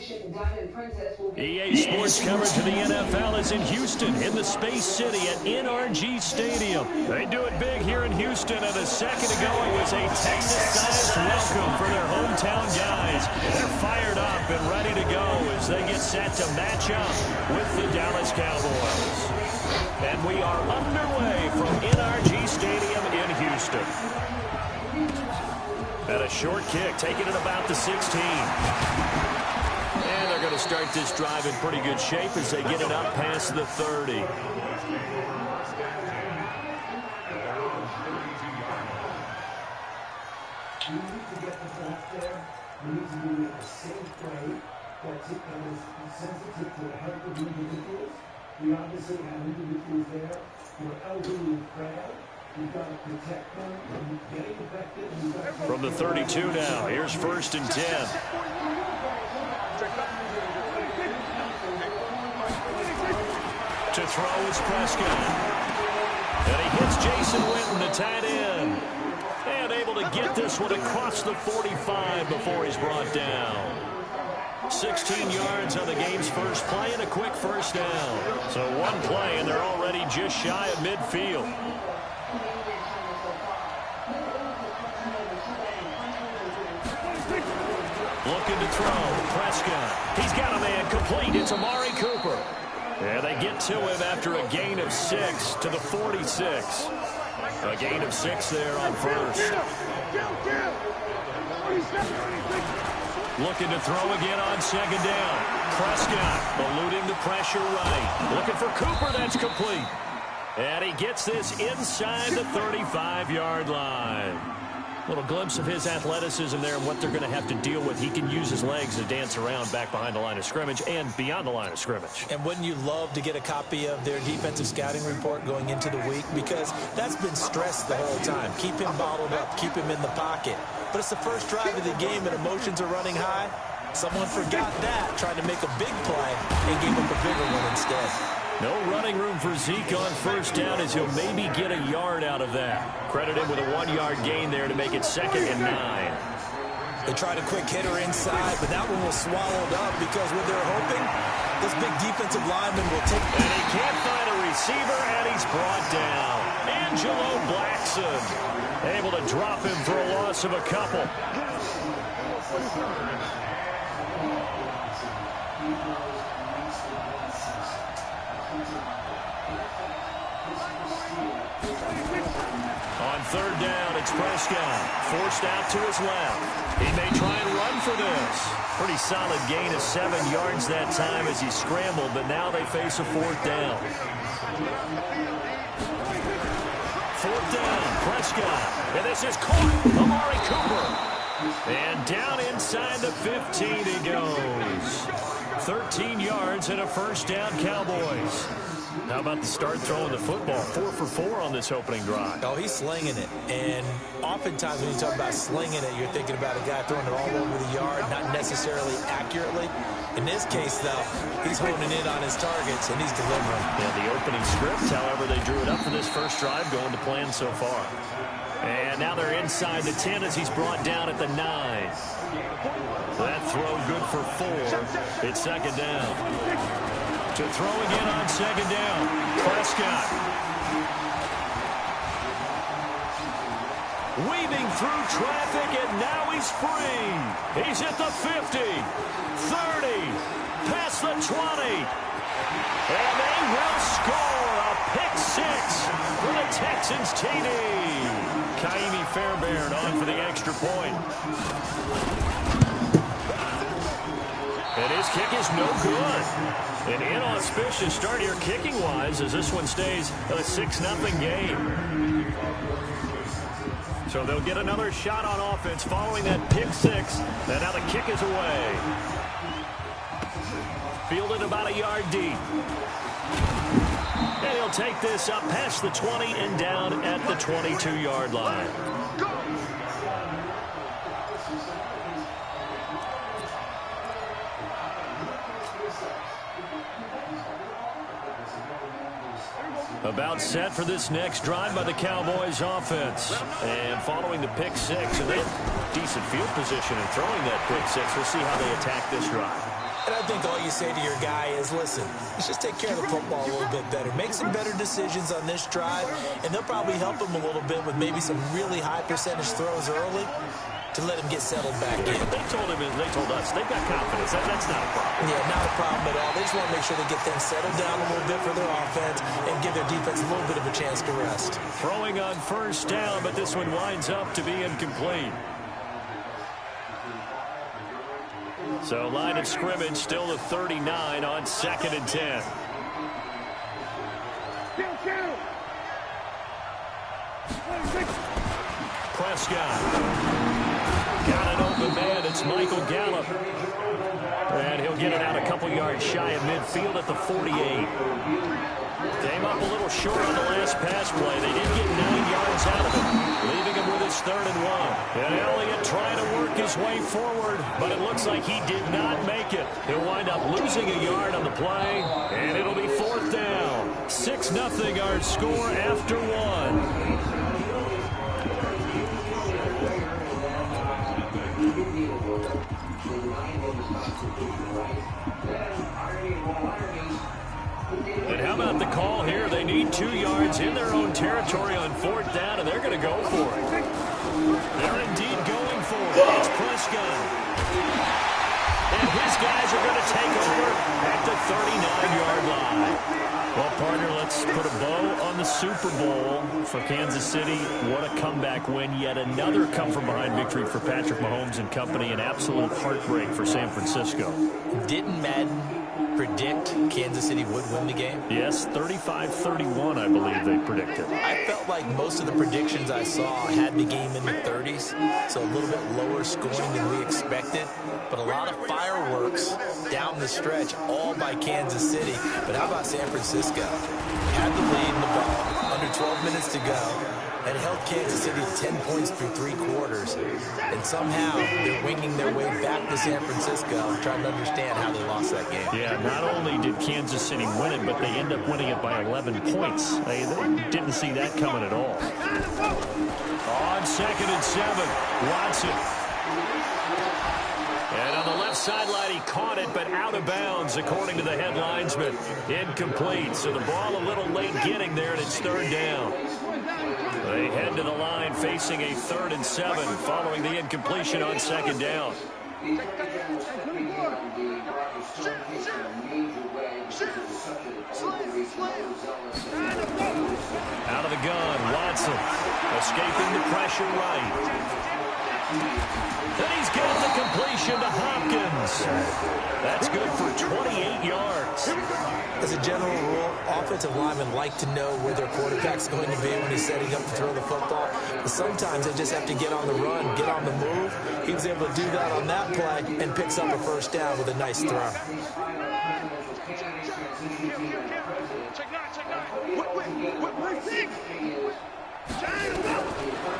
EA Sports coverage of the NFL is in Houston, in the Space City at NRG Stadium. They do it big here in Houston, and a second ago it was a Texas-sized welcome for their hometown guys. They're fired up and ready to go as they get set to match up with the Dallas Cowboys. And we are underway from NRG Stadium in Houston. And a short kick, taking it about the 16. And they're going to start this drive in pretty good shape as they get it up past the 30. We need to get the ball there. We need to do it a safe way that is sensitive to the health of individuals. We obviously have individuals there who are elderly and frail. We've got to protect them from getting affected. From the 32 now, here's 1st and 10. To throw is Prescott. And he hits Jason Witten, the tight end. And able to get this one across the 45 before he's brought down. 16 yards on the game's first play and a quick first down. So one play, and they're already just shy of midfield. Looking to throw. Prescott. He's got a man complete. It's Amari Cooper. And they get to him after a gain of 6 to the 46. A gain of 6 there on first. Looking to throw again on second down. Prescott eluding the pressure right. Looking for Cooper. That's complete. And he gets this inside the 35-yard line. Little glimpse of his athleticism there and what they're going to have to deal with. He can use his legs to dance around back behind the line of scrimmage and beyond the line of scrimmage. And wouldn't you love to get a copy of their defensive scouting report going into the week? Because that's been stressed the whole time. Keep him bottled up. Keep him in the pocket. But it's the first drive of the game and emotions are running high. Someone forgot that, tried to make a big play, and gave up a bigger one instead. No running room for Zeke on first down as he'll maybe get a yard out of that. Credit him with a 1-yard gain there to make it 2nd and 9. They tried a quick hitter inside, but that one was swallowed up because what they're hoping, this big defensive lineman will take. And he can't find a receiver, and he's brought down. Angelo Blackson able to drop him for a loss of a couple. On third down, it's Prescott. Forced out to his left. He may try and run for this. Pretty solid gain of 7 yards that time as he scrambled, but now they face a 4th down. 4th down, Prescott. And this is caught. Amari Cooper. And down inside the 15 he goes. 13 yards and a first down, Cowboys. How about the start throwing the football? 4 for 4 on this opening drive. Oh, he's slinging it. And oftentimes when you talk about slinging it, you're thinking about a guy throwing it all over the yard, not necessarily accurately. In this case, though, he's honing in on his targets, and he's delivering. Yeah, the opening script, however, they drew it up for this first drive, going to plan so far. And now they're inside the 10 as he's brought down at the 9. That throw good for 4. It's 2nd down. To throw again on 2nd down. Prescott. Weaving through traffic, and now he's free. He's at the 50, 30, past the 20. And they will score a pick 6 for the Texans TD. Kaimi Fairbairn on for the extra point. And his kick is no good. An inauspicious start here kicking-wise as this one stays a 6-0 game. So they'll get another shot on offense following that pick 6. And now the kick is away. Fielded about a yard deep. And he'll take this up past the 20 and down at the 22-yard line. About set for this next drive by the Cowboys offense. And following the pick 6, and they have decent field position in throwing that pick 6. We'll see how they attack this drive. And I think all you say to your guy is, listen, let's just take care of the football a little bit better. Make some better decisions on this drive, and they'll probably help him a little bit with maybe some really high percentage throws early to let him get settled back in. They told us, they've got confidence. That's not a problem. Yeah, not a problem at all. They just want to make sure they get things settled down a little bit for their offense and give their defense a little bit of a chance to rest. Throwing on first down, but this one winds up to be incomplete. So line of scrimmage still to 39 on 2nd and 10. Prescott. Got an open man. It's Michael Gallup. And he'll get it out a couple yards shy of midfield at the 48. Came up a little short on the last pass play. They did get 9 yards out of it, leaving him with his 3rd and 1. And Elliott trying to work his way forward, but it looks like he did not make it. He'll wind up losing a yard on the play, and it'll be 4th down. 6-0 our score after 1. And how about the call here? They need 2 yards in their own territory on 4th down, and they're going to go for it. They're indeed going for it. It's Prescott. And his guys are going to take over at the 39-yard line. Well, partner, let's put a bow on the Super Bowl for Kansas City. What a comeback win. Yet another come-from-behind victory for Patrick Mahomes and company. An absolute heartbreak for San Francisco. Didn't Madden predict Kansas City would win the game? Yes, 35-31, I believe they predicted. I felt like most of the predictions I saw had the game in the 30s, so a little bit lower scoring than we expected, but a lot of fireworks down the stretch, all by Kansas City. But how about San Francisco? Had the lead in the ball, under 12 minutes to go, and held Kansas City to 10 points through 3 quarters. And somehow they're winging their way back to San Francisco, trying to understand how they lost that game. Yeah, not only did Kansas City win it, but they end up winning it by 11 points. They didn't see that coming at all. On 2nd and 7, Watson. And on the left sideline, he caught it, but out of bounds, according to the head linesman. Incomplete. So the ball a little late getting there, and it's 3rd down. They head to the line facing a 3rd and 7 following the incompletion on 2nd down. Out of the gun, Watson escaping the pressure right. Then he's got the completion to Hopkins. That's good for 28 yards. As a general rule, offensive linemen like to know where their quarterback's going to be when he's setting up to throw the football. But sometimes they just have to get on the run, get on the move. He was able to do that on that play and picks up a 1st down with a nice throw.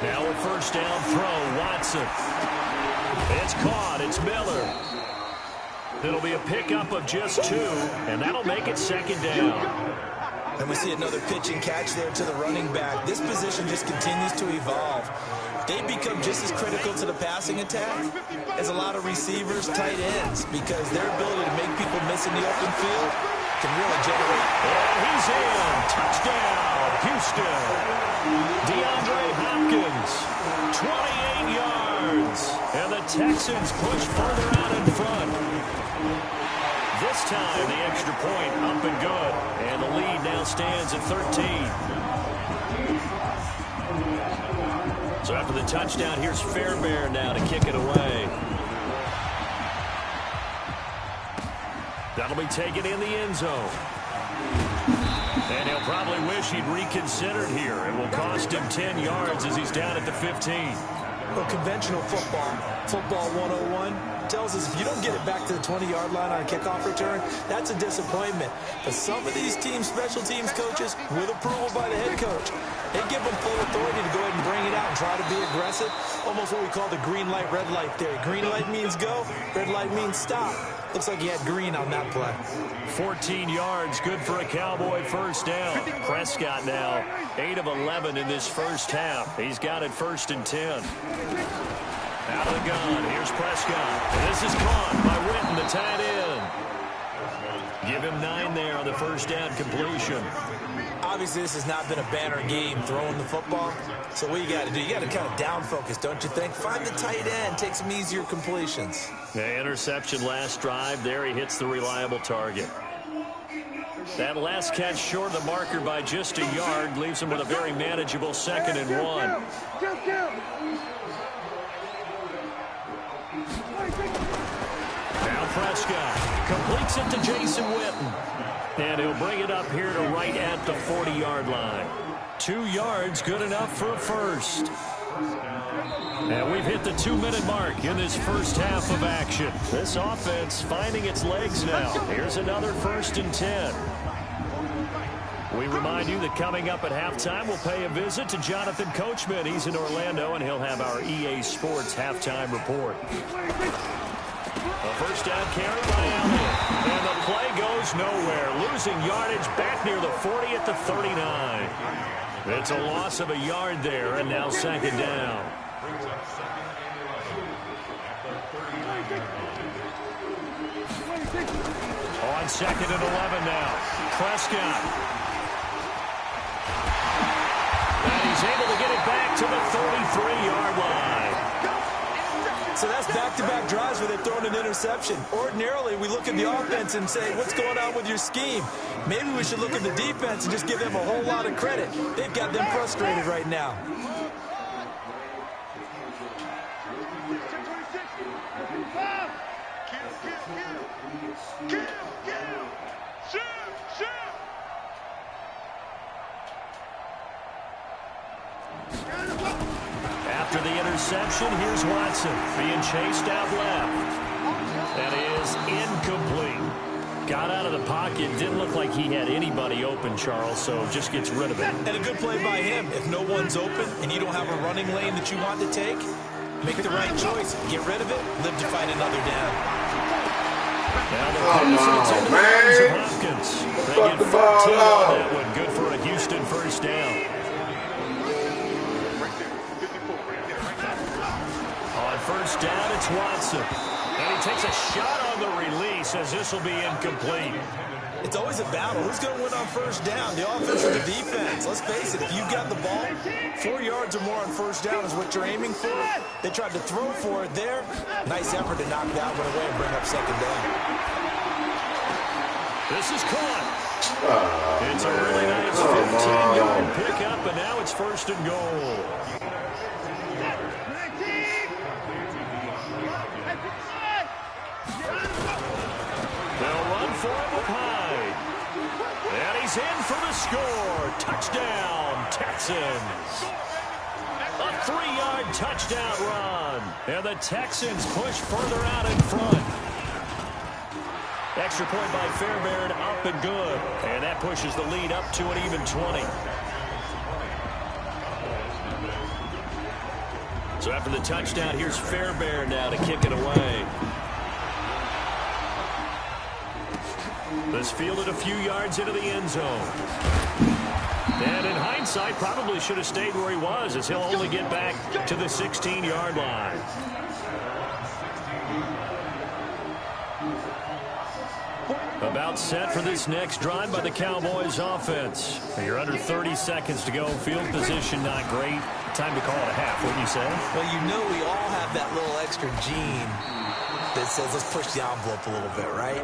Now a 1st down throw, Watson. It's caught, it's Miller. It'll be a pickup of just 2, and that'll make it 2nd down. And we see another pitch and catch there to the running back. This position just continues to evolve. They become just as critical to the passing attack as a lot of receivers, tight ends, because their ability to make people miss in the open field can really generate. And he's in. Touchdown, Houston. DeAndre Hopkins, 28 yards. And the Texans push further out in front. This time, the extra point up and good. And the lead now stands at 13. So after the touchdown, here's Fairbairn now to kick it away. That'll be taken in the end zone. And he'll probably wish he'd reconsidered here. It will cost him 10 yards as he's down at the 15. Well, conventional football 101, tells us if you don't get it back to the 20-yard line on a kickoff return, that's a disappointment. But some of these teams, special teams coaches, with approval by the head coach, they give them full authority to go ahead and bring it out and try to be aggressive. Almost what we call the green light, red light theory. Green light means go, red light means stop. Looks like he had green on that play. 14 yards, good for a Cowboy 1st down. Prescott now 8 of 11 in this 1st half. He's got it 1st and 10. Out of the gun. Here's Prescott. And this is caught by Witten, the tight end. Give him 9 there on the first down completion. Obviously, this has not been a banner game throwing the football. So what you got to do, you got to kind of down focus, don't you think? Find the tight end, take some easier completions. The interception last drive. There he hits the reliable target. That last catch short of the marker by just a yard leaves him with a very manageable 2nd and 1. Now Prescott completes it to Jason Witten. And he'll bring it up here to right at the 40-yard line. 2 yards, good enough for a first. And we've hit the 2-minute mark in this first half of action. This offense finding its legs now. Here's another 1st and 10. We remind you that coming up at halftime, we'll pay a visit to Jonathan Coachman. He's in Orlando, and he'll have our EA Sports halftime report. A first down carry by Elliott. And the play goes nowhere. Losing yardage back near the 40 at the 39. It's a loss of a yard there, and now 2nd down. On 2nd and 11 now. Prescott. And he's able to get it back to the 33-yard line. So that's back-to-back drives where they're throwing an interception. Ordinarily, we look at the offense and say, what's going on with your scheme? Maybe we should look at the defense and just give them a whole lot of credit. They've got them frustrated right now. After the interception, here's Watson being chased out left. That is incomplete. Got out of the pocket. Didn't look like he had anybody open, Charles, so just gets rid of it. And a good play by him. If no one's open and you don't have a running lane that you want to take, make the right choice. Get rid of it. Live to fight another down. Now the pass into the hands of Hopkins. They get 14 on that one. Good for a Houston first down. On first down, it's Watson. And he takes a shot on the release as this will be incomplete. It's always a battle. Who's going to win on first down? The offense or the defense? Let's face it, if you've got the ball, 4 yards or more on first down is what you're aiming for. They tried to throw for it there. Nice effort to knock that one away and bring up 2nd down. This is caught. It's a really nice 15-yard pickup, and now it's 1st and goal. They'll run for it with Hyde. And he's in for the score. Touchdown, Texans. A 3-yard touchdown run. And the Texans push further out in front. Extra point by Fairbairn, up and good. And that pushes the lead up to an even 20. So after the touchdown, here's Fairbairn now to kick it away. This fielded a few yards into the end zone. And in hindsight, probably should have stayed where he was, as he'll only get back to the 16-yard line. About set for this next drive by the Cowboys offense. You're under 30 seconds to go. Field position not great. Time to call it a half, wouldn't you say? Well, you know we all have that little extra gene that says let's push the envelope a little bit, right?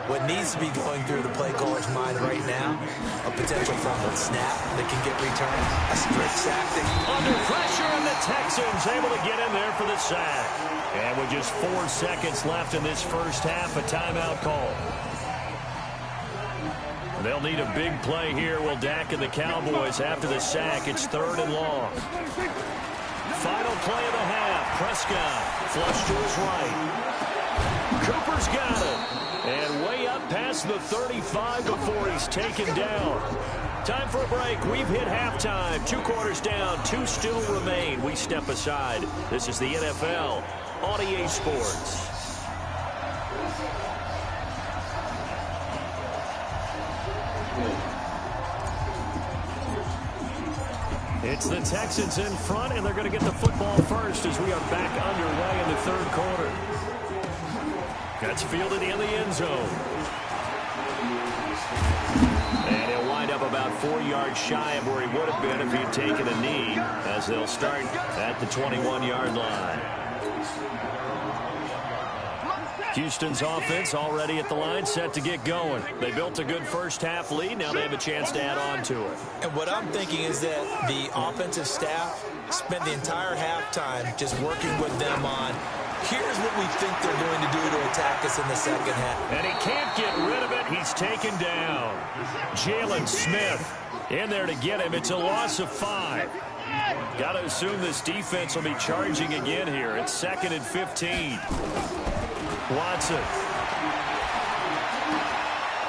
What needs to be going through the play caller's mind right now, a potential fumbled snap that can get returned, a strip sack that... Under pressure, and the Texans able to get in there for the sack. And with just 4 seconds left in this first half, a timeout call. They'll need a big play here. Will Dak and the Cowboys after the sack. It's 3rd and long. Final play of the half. Prescott flush to his right. Cooper's got it. And way up past the 35 before he's taken down. Time for a break. We've hit halftime. 2 quarters down. 2 still remain. We step aside. This is the NFL on EA Sports. It's the Texans in front, and they're going to get the football first as we are back underway in the third quarter. That's fielded in the end zone. And he'll wind up about 4 yards shy of where he would have been if he'd taken a knee, as they'll start at the 21-yard line. Houston's offense already at the line, set to get going. They built a good first-half lead. Now they have a chance to add on to it. And what I'm thinking is that the offensive staff spent the entire halftime just working with them on, here's what we think they're going to do to attack us in the second half. And he can't get rid of it. He's taken down. Jalen Smith in there to get him. It's a loss of 5. Got to assume this defense will be charging again here. It's 2nd and 15. Watson.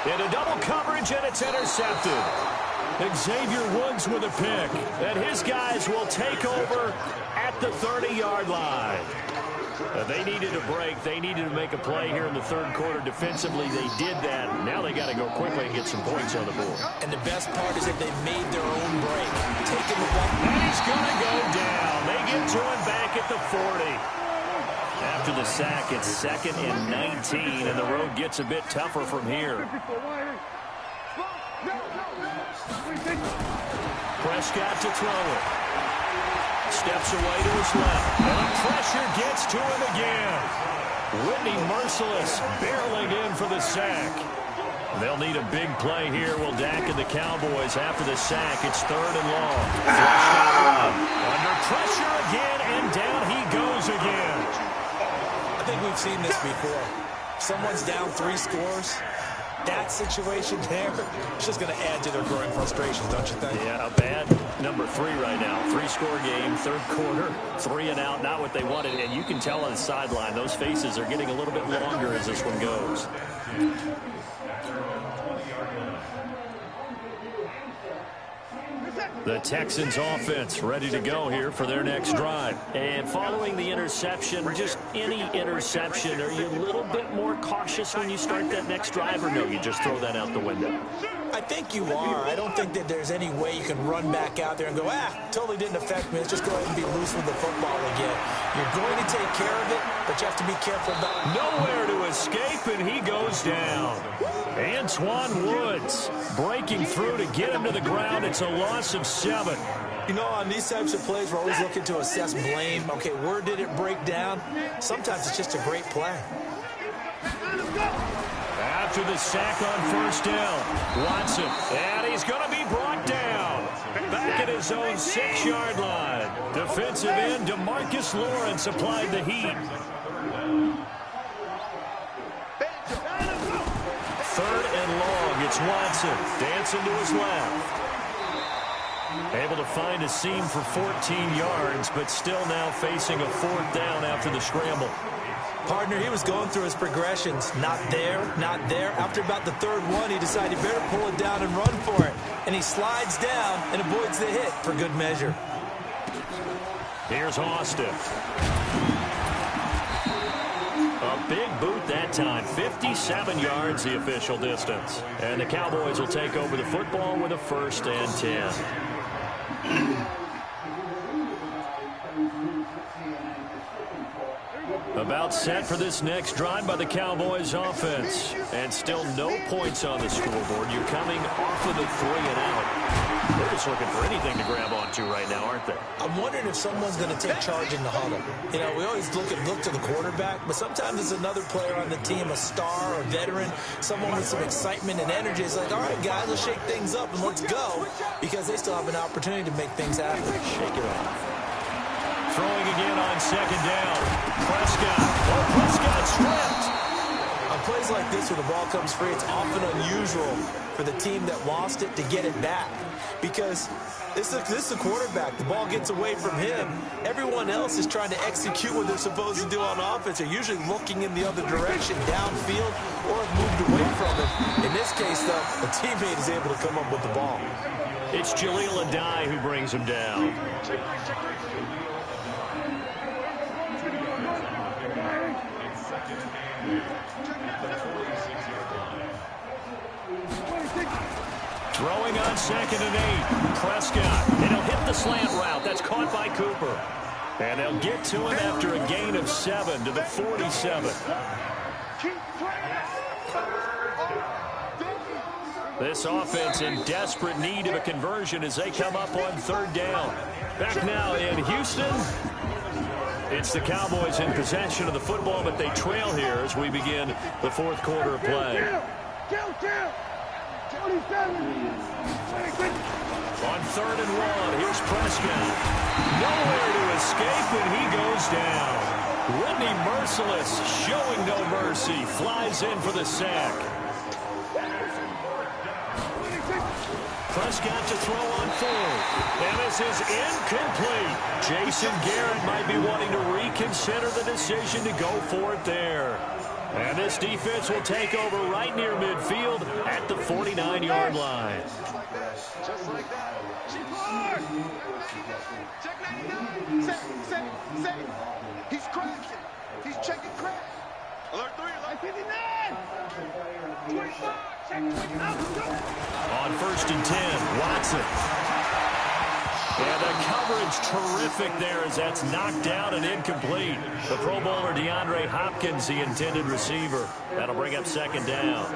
Into double coverage, and it's intercepted. Xavier Woods with a pick. And his guys will take over at the 30-yard line. They needed a break. They needed to make a play here in the third quarter. Defensively, they did that. Now they got to go quickly and get some points on the board. And the best part is that they made their own break. Taking the ball. And he's going to go down. They get to him back at the 40. After the sack, it's 2nd and 19, and the road gets a bit tougher from here. Prescott to throw it. Steps away to his left. And the pressure gets to him again. Whitney Merciless barreling in for the sack. They'll need a big play here. Will Dak and the Cowboys after the sack. It's 3rd and long. Under pressure again, and down he goes again. I think we've seen this before. Someone's down 3 scores. That situation there, it's just going to add to their growing frustrations, don't you think? Yeah, a bad number 3 right now. 3-score game, third quarter, 3 and out, not what they wanted. And you can tell on the sideline, those faces are getting a little bit longer as this one goes. The Texans offense ready to go here for their next drive. And following the interception, just any interception, are you a little bit more cautious when you start that next drive, or no, you just throw that out the window? I think you are. I don't think that there's any way you can run back out there and go, totally didn't affect me. Let's just go ahead and be loose with the football again. You're going to take care of it, but you have to be careful about nowhere to escape, and he goes down. Antoine Woods breaking through to get him to the ground. It's a loss of 7. You know, on these types of plays, we're always looking to assess blame. Okay, where did it break down? Sometimes it's just a great play. After the sack on 1st down, Watson, and he's going to be brought down. Back at his own 6-yard line. Defensive end DeMarcus Lawrence applied the heat. 3rd and long, it's Watson, dancing to his left. Able to find a seam for 14 yards, but still now facing a 4th down after the scramble. Partner, he was going through his progressions. Not there, not there. After about the 3rd one, he decided he better pull it down and run for it. And he slides down and avoids the hit for good measure. Here's Austin. A big boot that time. 57 yards the official distance. And the Cowboys will take over the football with a 1st and 10. About set for this next drive by the Cowboys offense. And still no points on the scoreboard. You're coming off of the 3 and out. They're just looking for anything to grab onto right now, aren't they? I'm wondering if someone's going to take charge in the huddle. You know, we always look to the quarterback, but sometimes it's another player on the team, a star, a veteran, someone with some excitement and energy. It's like, all right, guys, let's shake things up and let's go, because they still have an opportunity to make things happen. Shake it off. Throwing again on 2nd down. Prescott. Oh, Prescott stripped. On plays like this where the ball comes free, it's often unusual for the team that lost it to get it back, because this is the quarterback. The ball gets away from him. Everyone else is trying to execute what they're supposed to do on offense. They're usually looking in the other direction, downfield, or have moved away from him. In this case, though, a teammate is able to come up with the ball. It's Jaleel Adai who brings him down. Throwing on 2nd and 8. Prescott. And he'll hit the slant route. That's caught by Cooper. And they'll get to him after a gain of 7 to the 47. This offense in desperate need of a conversion as they come up on 3rd down. Back now in Houston. It's the Cowboys in possession of the football, but they trail here as we begin the 4th quarter of play. On 3rd and 1, here's Prescott. Nowhere to escape, and he goes down. Whitney Merciless, showing no mercy, flies in for the sack. Prescott to throw on 4th. And this is incomplete. Jason Garrett might be wanting to reconsider the decision to go for it there. And this defense will take over right near midfield at the 49-yard line. Just like that. Check 99. Set. He's crashing. He's checking crash. Alert 3, alert 59. 25. Check 25. On 1st and 10, Watson. And the coverage terrific there as that's knocked down and incomplete. The Pro Bowler DeAndre Hopkins, the intended receiver. That'll bring up 2nd down.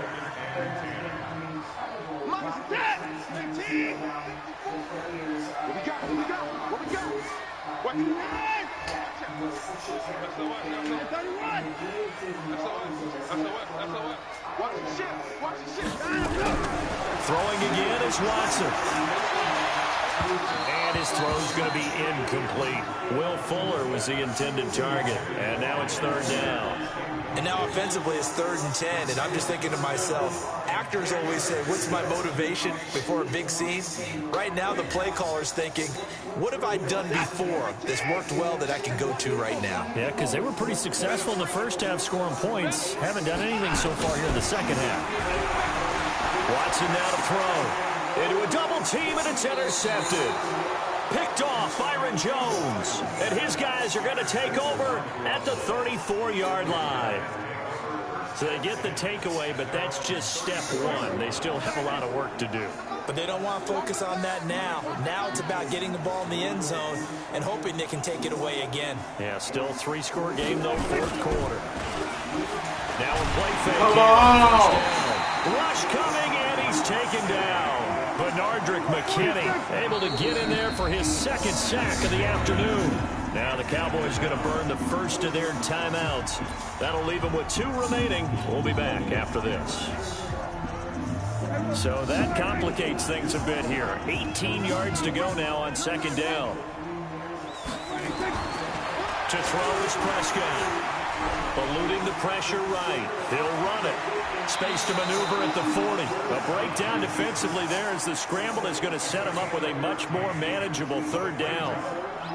Throwing again is Watson. And his throw's going to be incomplete. Will Fuller was the intended target. And now it's 3rd down. And now offensively it's 3rd and 10, and I'm just thinking to myself, actors always say, what's my motivation before a big scene? Right now the play caller's thinking, what have I done before that's worked well that I can go to right now? Yeah, because they were pretty successful in the first half scoring points. Haven't done anything so far here in the second half. Watson now to throw. Into a double team, and it's intercepted. Picked off Byron Jones. And his guys are going to take over at the 34-yard line. So they get the takeaway, but that's just step 1. They still have a lot of work to do. But they don't want to focus on that now. Now it's about getting the ball in the end zone and hoping they can take it away again. Yeah, still a 3-score game, though, 4th quarter. Now a play fake. Come on! Rush coming, and he's taken down. Bernardrick McKinney able to get in there for his 2nd sack of the afternoon. Now the Cowboys going to burn the first of their timeouts. That'll leave them with 2 remaining. We'll be back after this. So that complicates things a bit here. 18 yards to go now on 2nd down. To throw is Prescott. Eluding the pressure right. He'll run it. Space to maneuver at the 40. A breakdown defensively there as the scramble is going to set him up with a much more manageable 3rd down.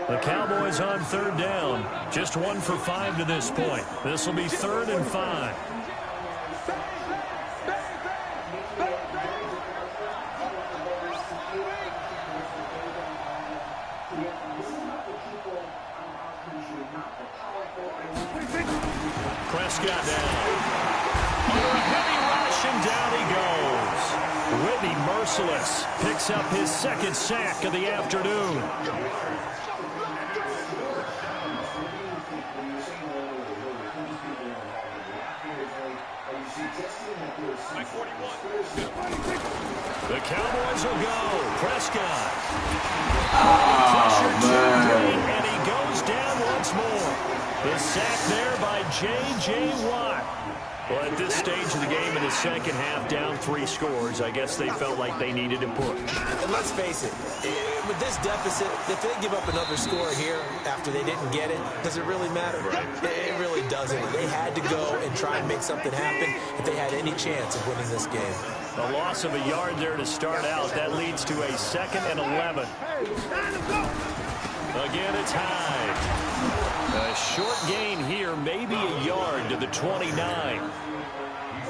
The Cowboys on 3rd down. Just 1 for 5 to this point. This will be 3rd and 5. Prescott down. Under a heavy rush, and down he goes. Whitney Merciless picks up his 2nd sack of the afternoon. The Cowboys will go. Prescott. Pressure too great, and he goes down once more. The sack there by J.J. Watt. Well, at this stage of the game in the second half, down 3 scores, I guess they felt like they needed to push. And let's face it, with this deficit, if they give up another score here after they didn't get it, does it really matter? Right. It really doesn't. They had to go and try and make something happen if they had any chance of winning this game. A loss of a yard there to start out. That leads to a 2nd and 11. Again, it's Hyde. A short gain here, maybe a yard to the 29.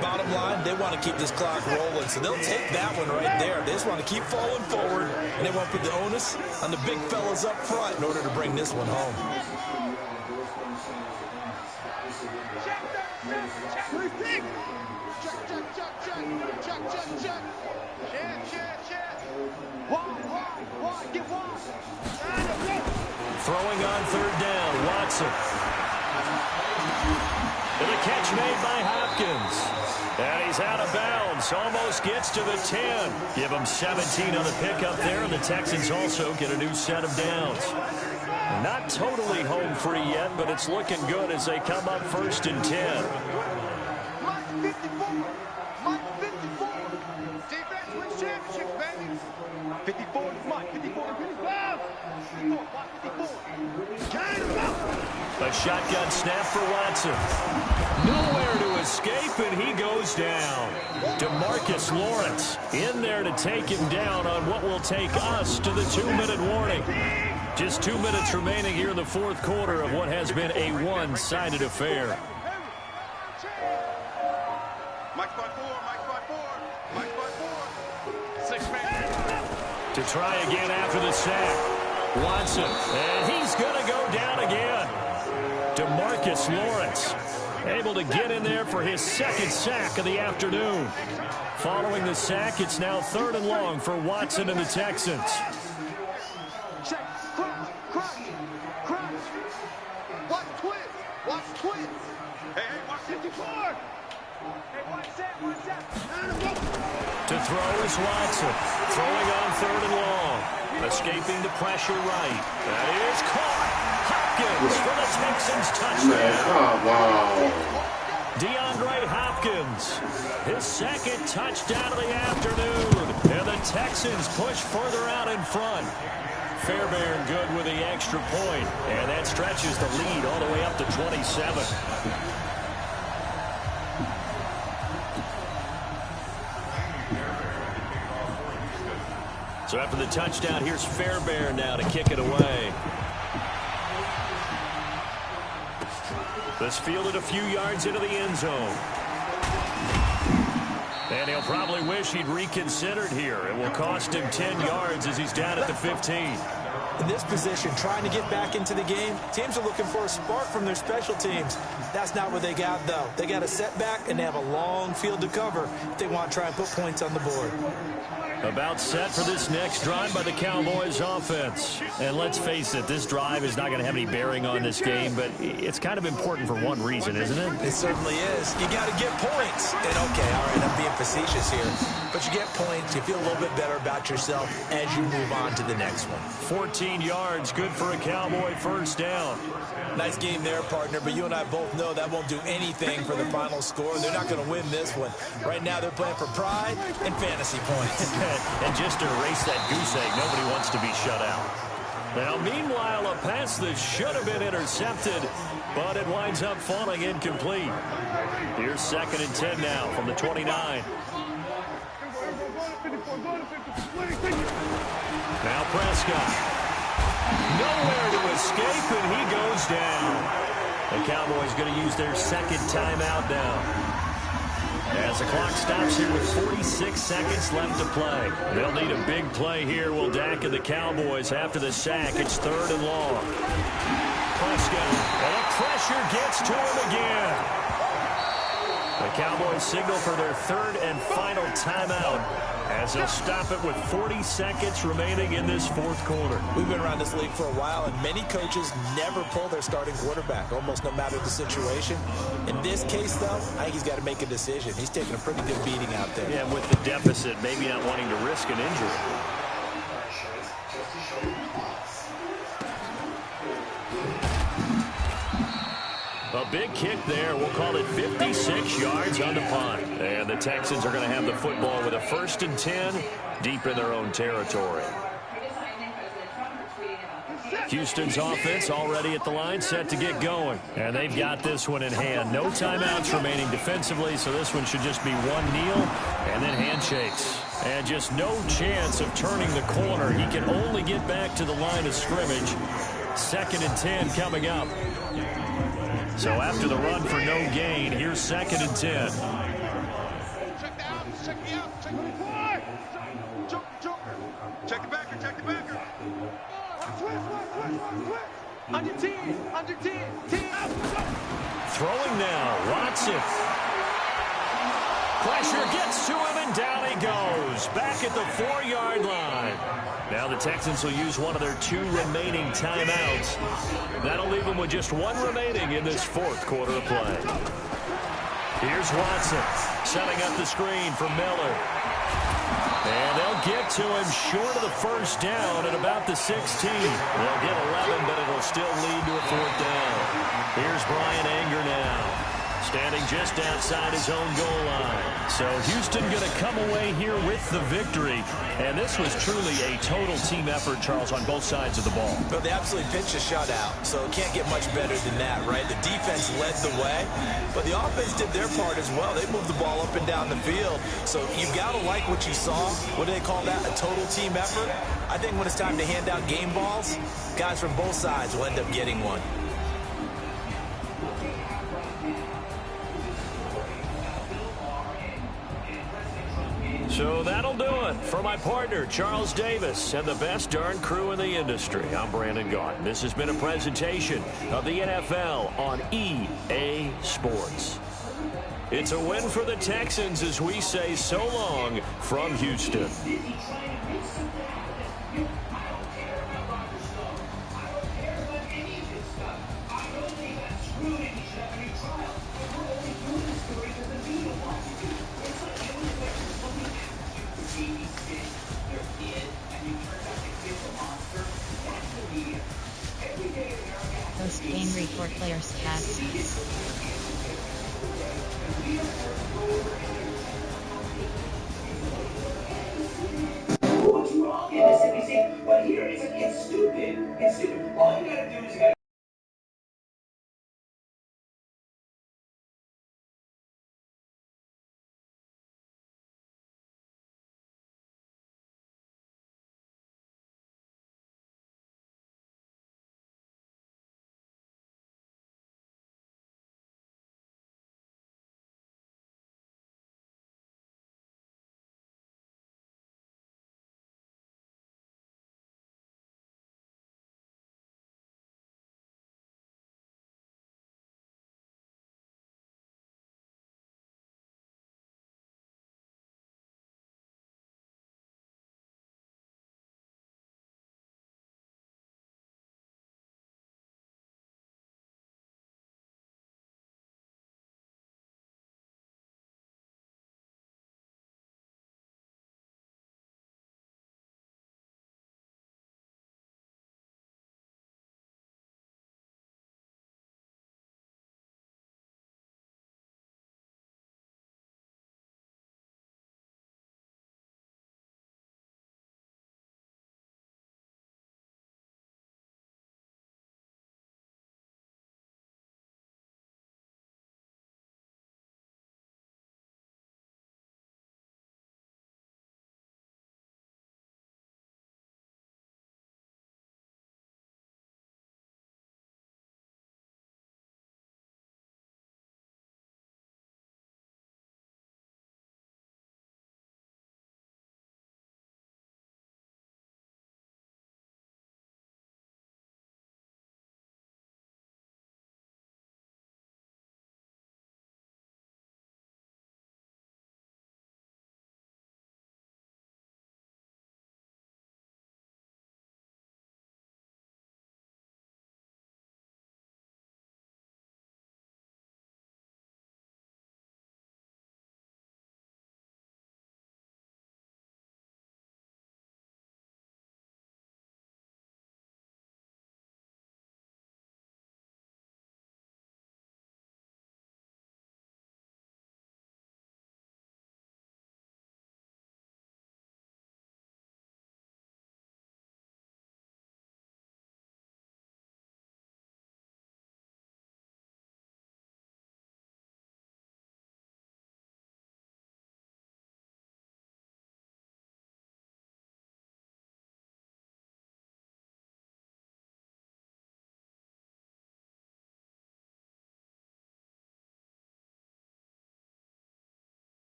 Bottom line, they want to keep this clock rolling, so they'll take that one right there. They just want to keep falling forward, and they want to put the onus on the big fellas up front in order to bring this one home. Throwing on third down, Watson. And the catch made by Hopkins. And he's out of bounds. Almost gets to the 10. Give him 17 on the pickup there, and the Texans also get a new set of downs. Not totally home free yet, but it's looking good as they come up 1st and 10. Mike 54. Mike 54. Defense wins championships, baby. 54 is Mike. 54 is 55. 54. Mike 54. Count him up. A shotgun snap for Watson. Nowhere to escape, and he goes down. DeMarcus Lawrence in there to take him down on what will take us to the 2-minute warning. Just 2 minutes remaining here in the 4th quarter of what has been a one-sided affair. Mike 5-4. Mike 5-4. Mike 5-4. 6-man. To try again after the sack. Watson, and he's going to go down again. DeMarcus Lawrence able to get in there for his 2nd sack of the afternoon. Following the sack, it's now 3rd and long for Watson and the Texans. Check. Crunch. Watch twist. Watch twist. Hey, watch 54. Hey, watch that. To throw is Watson. Throwing on 3rd and long. Escaping the pressure right. That is caught. Hopkins for the Texans touchdown. DeAndre Hopkins, his 2nd touchdown of the afternoon. And the Texans push further out in front. Fairbairn good with the extra point. And that stretches the lead all the way up to 27. So after the touchdown, here's Fairbairn now to kick it away. This fielded a few yards into the end zone. And he'll probably wish he'd reconsidered here. It will cost him 10 yards as he's down at the 15. In this position, trying to get back into the game, teams are looking for a spark from their special teams. That's not what they got, though. They got a setback, and they have a long field to cover if they want to try and put points on the board. About set for this next drive by the Cowboys offense. And let's face it, this drive is not going to have any bearing on this game, but it's kind of important for one reason, isn't it? It certainly is. You got to get points. And okay, all right, I'm being facetious here, but you get points, you feel a little bit better about yourself as you move on to the next one. 14 yards, good for a Cowboy first down. Nice game there, partner, but you and I both know that won't do anything for the final score. They're not going to win this one. Right now, they're playing for pride and fantasy points. And just to erase that goose egg, nobody wants to be shut out. Now, meanwhile, a pass that should have been intercepted, but it winds up falling incomplete. Here's 2nd and 10 now from the 29. Now Prescott. Nowhere to escape, and he goes down. The Cowboys going to use their 2nd timeout now. As the clock stops here with 46 seconds left to play. They'll need a big play here. Will Dak and the Cowboys after the sack. It's 3rd and long. Prescott, and the pressure gets to him again. The Cowboys signal for their 3rd and final timeout as they'll stop it with 40 seconds remaining in this 4th quarter. We've been around this league for a while, and many coaches never pull their starting quarterback, almost no matter the situation. In this case, though, I think he's got to make a decision. He's taking a pretty good beating out there. Yeah, with the deficit, maybe not wanting to risk an injury. A big kick there. We'll call it 56 yards on the punt. And the Texans are going to have the football with a 1st and 10 deep in their own territory. Houston's offense already at the line, set to get going. And they've got this one in hand. No timeouts remaining defensively, so this one should just be one kneel and then handshakes. And just no chance of turning the corner. He can only get back to the line of scrimmage. 2nd and 10 coming up. So after the run for no gain, here's 2nd and 10. Check the out, check the out, check the board. Check the backer, check the backer. Watch. Under 10, under 10, 10. Throwing now, Watson. Pressure gets to him, and down he goes. Back at the 4-yard line. Now the Texans will use one of their 2 remaining timeouts. That'll leave them with just 1 remaining in this 4th quarter of play. Here's Watson setting up the screen for Miller. And they'll get to him short of the 1st down at about the 16. They'll get 11, but it'll still lead to a 4th down. Here's Brian Anger now, standing just outside his own goal line. So Houston going to come away here with the victory. And this was truly a total team effort, Charles, on both sides of the ball. Well, they absolutely pitched a shutout, so it can't get much better than that, right? The defense led the way, but the offense did their part as well. They moved the ball up and down the field. So you've got to like what you saw. What do they call that? A total team effort? I think when it's time to hand out game balls, guys from both sides will end up getting one. So that'll do it for my partner, Charles Davis, and the best darn crew in the industry. I'm Brandon Gaudin. This has been a presentation of the NFL on EA Sports. It's a win for the Texans as we say so long from Houston. Post-game report players cast. What's wrong in Mississippi? But here it's stupid. It's stupid. All you gotta do is you gotta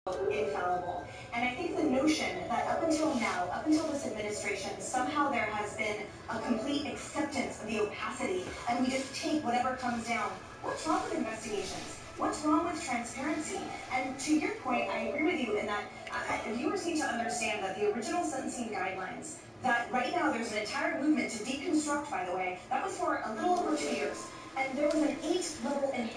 infallible. And I think the notion that up until now, up until this administration, somehow there has been a complete acceptance of the opacity, and we just take whatever comes down. What's wrong with investigations? What's wrong with transparency? And to your point, I agree with you in that viewers need to understand that the original sentencing guidelines, that right now there's an entire movement to deconstruct, by the way, that was for a little over 2 years. And there was an 8-level enhancement.